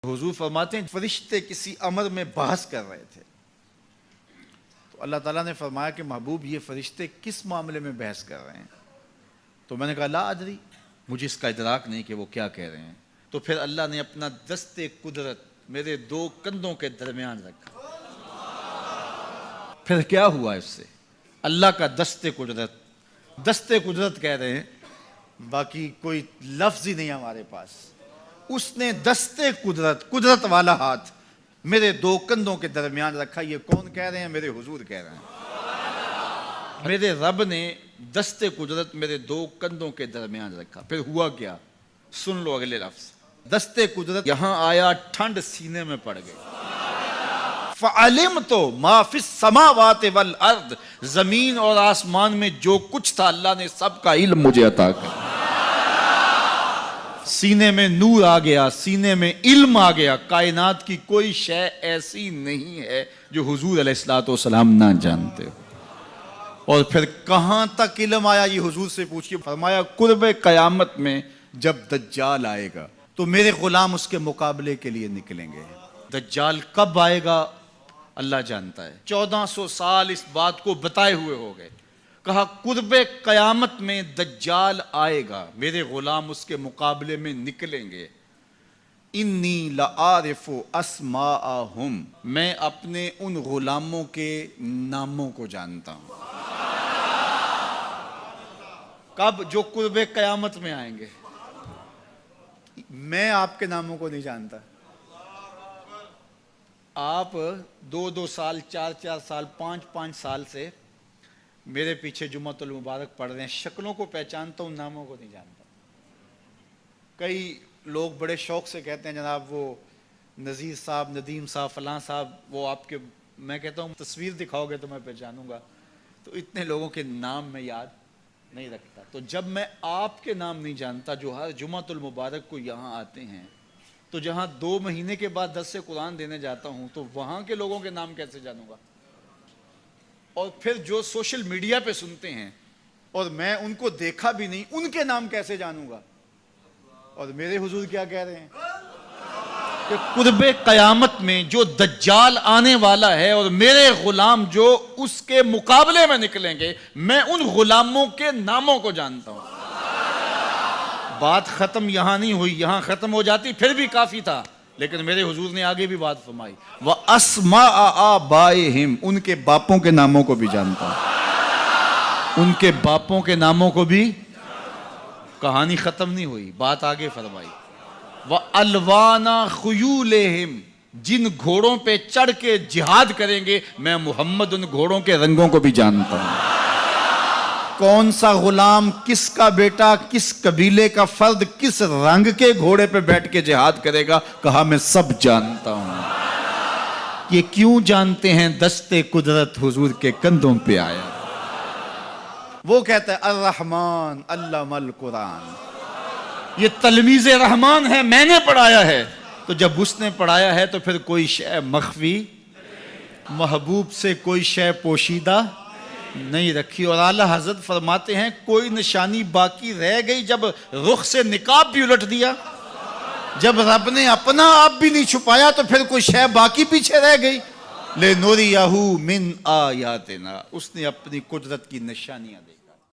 حضور فرماتے ہیں فرشتے کسی امر میں بحث کر رہے تھے تو اللہ تعالیٰ نے فرمایا کہ محبوب یہ فرشتے کس معاملے میں بحث کر رہے ہیں؟ تو میں نے کہا لا ادری، مجھے اس کا ادراک نہیں کہ وہ کیا کہہ رہے ہیں۔ تو پھر اللہ نے اپنا دست قدرت میرے دو کندھوں کے درمیان رکھا۔ پھر کیا ہوا اس سے؟ اللہ کا دست قدرت کہہ رہے ہیں، باقی کوئی لفظ ہی نہیں ہمارے پاس۔ اس نے دست قدرت والا ہاتھ میرے دو کندھوں کے درمیان رکھا۔ یہ کون کہہ رہے ہیں؟ میرے حضور کہہ رہے ہیں۔ میرے رب نے دست قدرت میرے دو کندھوں کے درمیان رکھا۔ پھر ہوا کیا؟ سن لو اگلے لفظ۔ دست قدرت یہاں آیا، ٹھنڈ سینے میں پڑ گئی۔ فَعَلِمْتُ مَا فِي السَّمَاوَاتِ وَالْأَرْضِ، زمین اور آسمان میں جو کچھ تھا اللہ نے سب کا علم مجھے عطا کر۔ سینے میں نور آ گیا، سینے میں علم آ گیا۔ کائنات کی کوئی شے ایسی نہیں ہے جو حضور علیہ الصلوۃ والسلام نہ جانتے ہو۔ اور پھر کہاں تک علم آیا یہ حضور سے پوچھیے۔ فرمایا قرب قیامت میں جب دجال آئے گا تو میرے غلام اس کے مقابلے کے لیے نکلیں گے۔ دجال کب آئے گا اللہ جانتا ہے۔ 1400 سال اس بات کو بتائے ہوئے ہو گئے۔ کہا قرب قیامت میں دجال آئے گا، میرے غلام اس کے مقابلے میں نکلیں گے۔ انی لعارف اسماءہم، میں اپنے ان غلاموں کے ناموں کو جانتا ہوں۔ کب؟ جو قرب قیامت میں آئیں گے۔ میں آپ کے ناموں کو نہیں جانتا۔ آپ 2 سال 4 سال 5 سال سے میرے پیچھے جمعۃ المبارک پڑھ رہے ہیں، شکلوں کو پہچانتا ہوں، ناموں کو نہیں جانتا۔ کئی لوگ بڑے شوق سے کہتے ہیں جناب وہ نذیر صاحب، ندیم صاحب، فلاں صاحب، وہ آپ کے، میں کہتا ہوں تصویر دکھاؤ گے تو میں پہچانوں گا۔ تو اتنے لوگوں کے نام میں یاد نہیں رکھتا۔ تو جب میں آپ کے نام نہیں جانتا جو ہر جمعۃ المبارک کو یہاں آتے ہیں، تو جہاں 2 مہینے کے بعد درس قرآن دینے جاتا ہوں تو وہاں کے لوگوں کے نام کیسے جانوں گا؟ اور پھر جو سوشل میڈیا پہ سنتے ہیں اور میں ان کو دیکھا بھی نہیں، ان کے نام کیسے جانوں گا؟ اور میرے حضور کیا کہہ رہے ہیں کہ قرب قیامت میں جو دجال آنے والا ہے اور میرے غلام جو اس کے مقابلے میں نکلیں گے، میں ان غلاموں کے ناموں کو جانتا ہوں۔ بات ختم یہاں نہیں ہوئی، یہاں ختم ہو جاتی پھر بھی کافی تھا، لیکن میرے حضور نے آگے بھی بات فرمائی۔ وَأَسْمَاءَ آبَائِهِمْ، ان کے باپوں کے ناموں کو بھی جانتا ہوں۔ ان کے باپوں کے ناموں کو بھی۔ کہانی ختم نہیں ہوئی، بات آگے فرمائی۔ وَأَلْوَانَ خُيُولِهِمْ، جن گھوڑوں پہ چڑھ کے جہاد کریں گے میں محمد ان گھوڑوں کے رنگوں کو بھی جانتا ہوں۔ کون سا غلام، کس کا بیٹا، کس قبیلے کا فرد کس رنگ کے گھوڑے پہ بیٹھ کے جہاد کرے گا، کہا میں سب جانتا ہوں۔ یہ کیوں جانتے ہیں؟ دست قدرت حضور کے کندھوں پہ آیا۔ وہ کہتا ہے الرحمن علم القرآن، یہ تلمیذ رحمان ہے، میں نے پڑھایا ہے۔ تو جب اس نے پڑھایا ہے تو پھر کوئی شے مخفی، محبوب سے کوئی شے پوشیدہ نہیں رکھی۔ اور اعلیٰ حضرت فرماتے ہیں کوئی نشانی باقی رہ گئی جب رخ سے نقاب بھی الٹ دیا، جب رب نے اپنا آپ بھی نہیں چھپایا تو پھر کوئی شے باقی پیچھے رہ گئی۔ لِنُرِيَهُ مِنْ آیَاتِنَا، اس نے اپنی قدرت کی نشانیاں دی۔